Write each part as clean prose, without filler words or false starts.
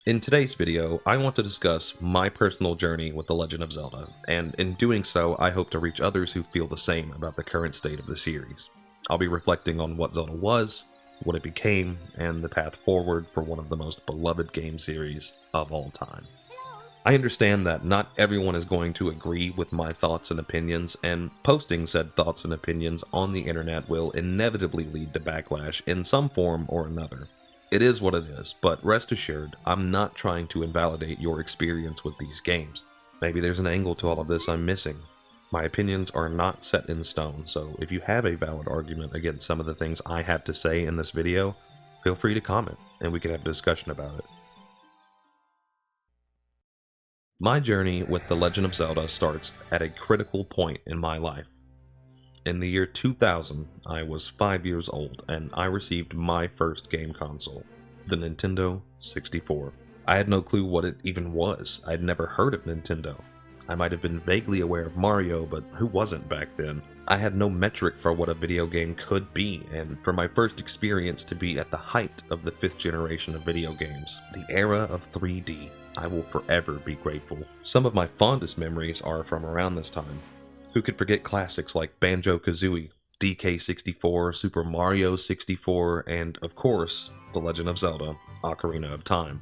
In today's video, I want to discuss my personal journey with The Legend of Zelda, and in doing so, I hope to reach others who feel the same about the current state of the series. I'll be reflecting on what Zelda was, what it became, and the path forward for one of the most beloved game series of all time. I understand that not everyone is going to agree with my thoughts and opinions, and posting said thoughts and opinions on the internet will inevitably lead to backlash in some form or another. It is what it is, but rest assured, I'm not trying to invalidate your experience with these games. Maybe there's an angle to all of this I'm missing. My opinions are not set in stone, so if you have a valid argument against some of the things I have to say in this video, feel free to comment, and we can have a discussion about it. My journey with The Legend of Zelda starts at a critical point in my life. In the year 2000, I was 5 years old, and I received my first game console, the Nintendo 64. I had no clue what it even was. I'd never heard of Nintendo. I might have been vaguely aware of Mario, but who wasn't back then? I had no metric for what a video game could be, and for my first experience to be at the height of the 5th generation of video games, the era of 3D, I will forever be grateful. Some of my fondest memories are from around this time. Who could forget classics like Banjo-Kazooie, DK64, Super Mario 64, and, of course, The Legend of Zelda, Ocarina of Time.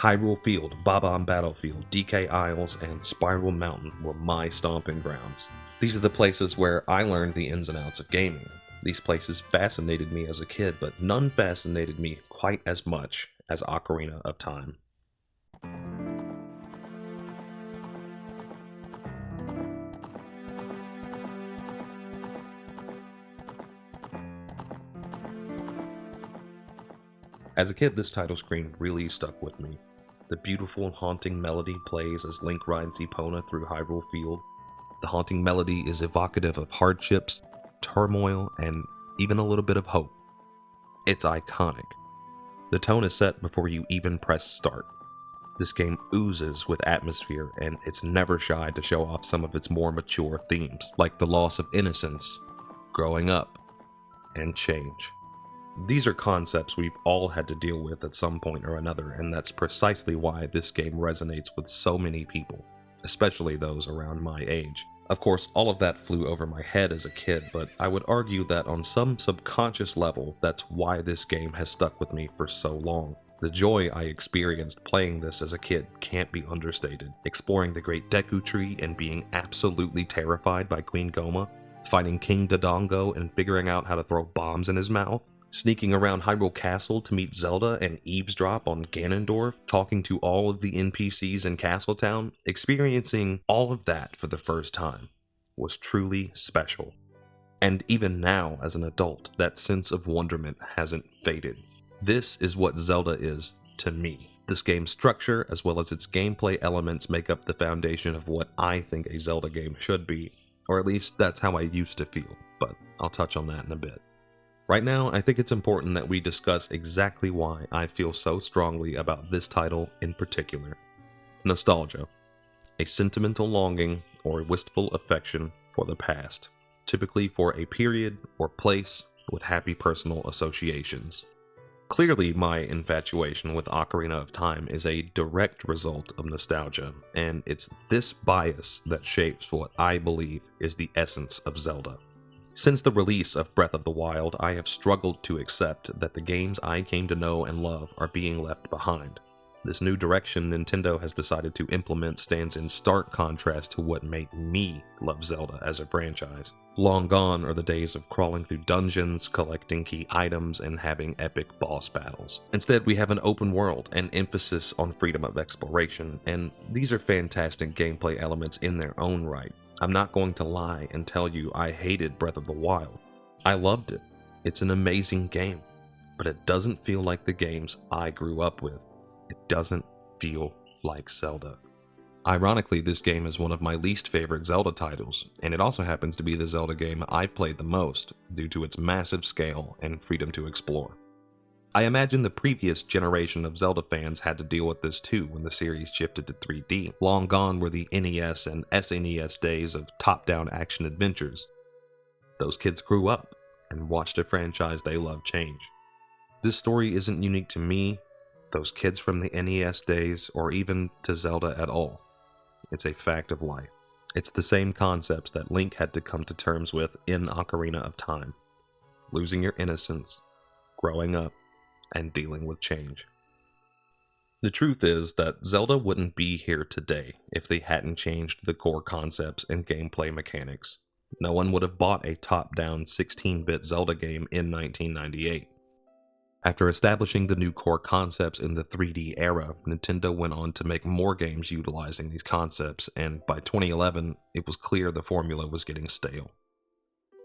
Hyrule Field, Bob-omb Battlefield, DK Isles, and Spiral Mountain were my stomping grounds. These are the places where I learned the ins and outs of gaming. These places fascinated me as a kid, but none fascinated me quite as much as Ocarina of Time. As a kid, this title screen really stuck with me. The beautiful and haunting melody plays as Link rides Epona through Hyrule Field. The haunting melody is evocative of hardships, turmoil, and even a little bit of hope. It's iconic. The tone is set before you even press start. This game oozes with atmosphere, and it's never shy to show off some of its more mature themes, like the loss of innocence, growing up, and change. These are concepts we've all had to deal with at some point or another, and that's precisely why this game resonates with so many people, especially those around my age. Of course, all of that flew over my head as a kid, but I would argue that on some subconscious level, that's why this game has stuck with me for so long. The joy I experienced playing this as a kid can't be understated. Exploring the Great Deku Tree and being absolutely terrified by Queen Goma, fighting King Dodongo and figuring out how to throw bombs in his mouth, sneaking around Hyrule Castle to meet Zelda and eavesdrop on Ganondorf, talking to all of the NPCs in Castletown, experiencing all of that for the first time was truly special. And even now, as an adult, that sense of wonderment hasn't faded. This is what Zelda is to me. This game's structure, as well as its gameplay elements, make up the foundation of what I think a Zelda game should be, or at least that's how I used to feel, but I'll touch on that in a bit. Right now, I think it's important that we discuss exactly why I feel so strongly about this title in particular. Nostalgia. A sentimental longing or wistful affection for the past, typically for a period or place with happy personal associations. Clearly, my infatuation with Ocarina of Time is a direct result of nostalgia, and it's this bias that shapes what I believe is the essence of Zelda. Since the release of Breath of the Wild, I have struggled to accept that the games I came to know and love are being left behind. This new direction Nintendo has decided to implement stands in stark contrast to what made me love Zelda as a franchise. Long gone are the days of crawling through dungeons, collecting key items, and having epic boss battles. Instead, we have an open world and emphasis on freedom of exploration, and these are fantastic gameplay elements in their own right. I'm not going to lie and tell you I hated Breath of the Wild. I loved it. It's an amazing game, but it doesn't feel like the games I grew up with. It doesn't feel like Zelda. Ironically, this game is one of my least favorite Zelda titles, and it also happens to be the Zelda game I've played the most due to its massive scale and freedom to explore. I imagine the previous generation of Zelda fans had to deal with this too when the series shifted to 3D. Long gone were the NES and SNES days of top-down action adventures. Those kids grew up and watched a franchise they love change. This story isn't unique to me. those kids from the NES days, or even to Zelda at all. It's a fact of life. It's the same concepts that Link had to come to terms with in Ocarina of Time. Losing your innocence, growing up, and dealing with change. The truth is that Zelda wouldn't be here today if they hadn't changed the core concepts and gameplay mechanics. No one would have bought a top-down 16-bit Zelda game in 1998. After establishing the new core concepts in the 3D era, Nintendo went on to make more games utilizing these concepts, and by 2011, it was clear the formula was getting stale.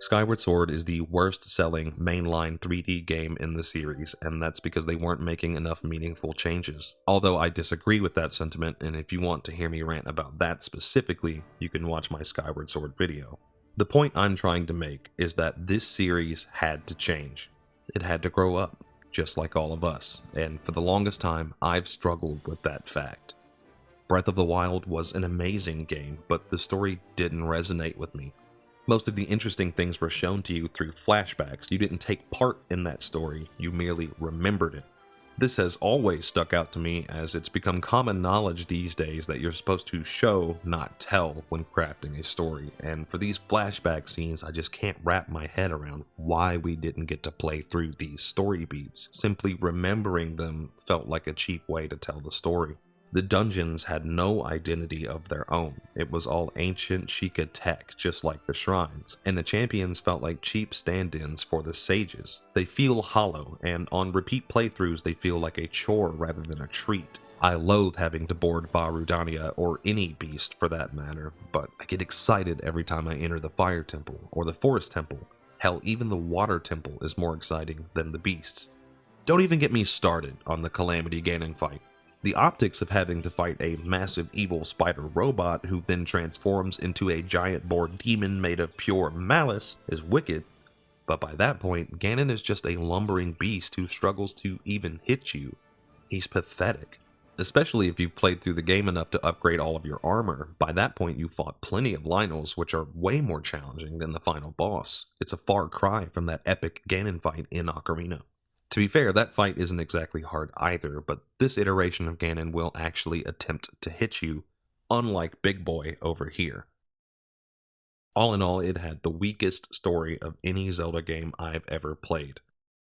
Skyward Sword is the worst-selling mainline 3D game in the series, and that's because they weren't making enough meaningful changes. Although I disagree with that sentiment, and if you want to hear me rant about that specifically, you can watch my Skyward Sword video. The point I'm trying to make is that this series had to change. It had to grow up, just like all of us, and for the longest time, I've struggled with that fact. Breath of the Wild was an amazing game, but the story didn't resonate with me. Most of the interesting things were shown to you through flashbacks. You didn't take part in that story, you merely remembered it. This has always stuck out to me, as it's become common knowledge these days that you're supposed to show, not tell, when crafting a story. And for these flashback scenes, I just can't wrap my head around why we didn't get to play through these story beats. Simply remembering them felt like a cheap way to tell the story. The dungeons had no identity of their own. It was all ancient Sheikah tech, just like the shrines, and the champions felt like cheap stand-ins for the sages. They feel hollow, and on repeat playthroughs they feel like a chore rather than a treat. I loathe having to board Vah Rudania, or any beast for that matter, but I get excited every time I enter the Fire Temple, or the Forest Temple. Hell, even the Water Temple is more exciting than the beasts. Don't even get me started on the Calamity Ganon fight. The optics of having to fight a massive evil spider robot who then transforms into a giant boar demon made of pure malice is wicked, but by that point, Ganon is just a lumbering beast who struggles to even hit you. He's pathetic. Especially if you've played through the game enough to upgrade all of your armor. By that point, you've fought plenty of Lynels, which are way more challenging than the final boss. It's a far cry from that epic Ganon fight in Ocarina. To be fair, that fight isn't exactly hard either, but this iteration of Ganon will actually attempt to hit you, unlike Big Boy over here. All in all, it had the weakest story of any Zelda game I've ever played.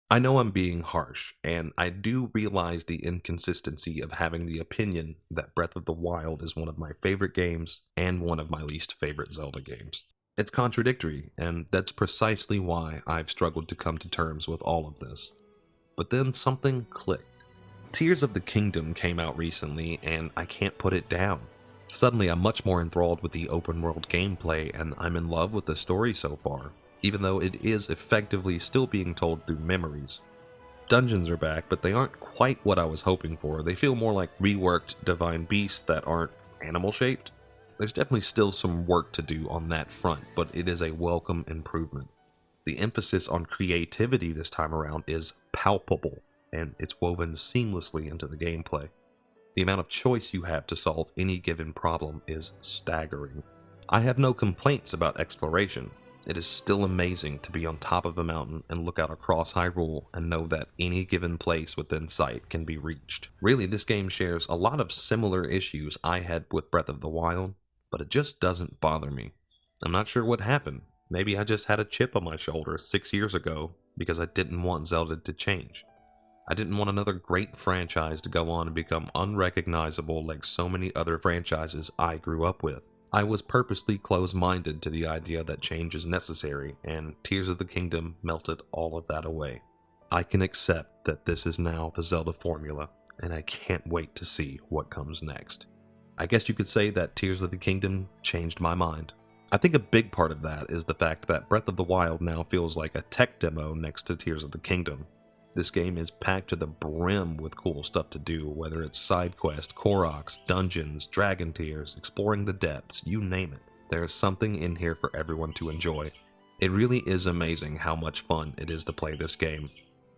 I know I'm being harsh, and I do realize the inconsistency of having the opinion that Breath of the Wild is one of my favorite games and one of my least favorite Zelda games. It's contradictory, and that's precisely why I've struggled to come to terms with all of this. But then something clicked. Tears of the Kingdom came out recently, and I can't put it down. Suddenly I'm much more enthralled with the open world gameplay, and I'm in love with the story so far, even though it is effectively still being told through memories. Dungeons are back, but they aren't quite what I was hoping for. They feel more like reworked divine beasts that aren't animal-shaped. There's definitely still some work to do on that front, but it is a welcome improvement. The emphasis on creativity this time around is palpable, and it's woven seamlessly into the gameplay. The amount of choice you have to solve any given problem is staggering. I have no complaints about exploration. It is still amazing to be on top of a mountain and look out across Hyrule and know that any given place within sight can be reached. Really, this game shares a lot of similar issues I had with Breath of the Wild, but it just doesn't bother me. I'm not sure what happened. Maybe I just had a chip on my shoulder 6 years ago because I didn't want Zelda to change. I didn't want another great franchise to go on and become unrecognizable like so many other franchises I grew up with. I was purposely close-minded to the idea that change is necessary, and Tears of the Kingdom melted all of that away. I can accept that this is now the Zelda formula, and I can't wait to see what comes next. I guess you could say that Tears of the Kingdom changed my mind. I think a big part of that is the fact that Breath of the Wild now feels like a tech demo next to Tears of the Kingdom. This game is packed to the brim with cool stuff to do, whether it's side quest, Koroks, dungeons, dragon tears, exploring the depths, you name it. There is something in here for everyone to enjoy. It really is amazing how much fun it is to play this game.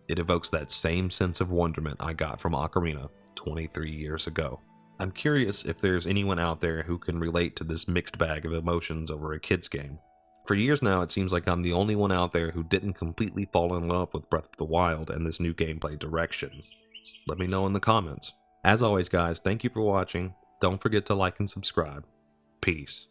It evokes that same sense of wonderment I got from Ocarina 23 years ago. I'm curious if there's anyone out there who can relate to this mixed bag of emotions over a kid's game. For years now, it seems like I'm the only one out there who didn't completely fall in love with Breath of the Wild and this new gameplay direction. Let me know in the comments. As always, guys, thank you for watching. Don't forget to like and subscribe. Peace.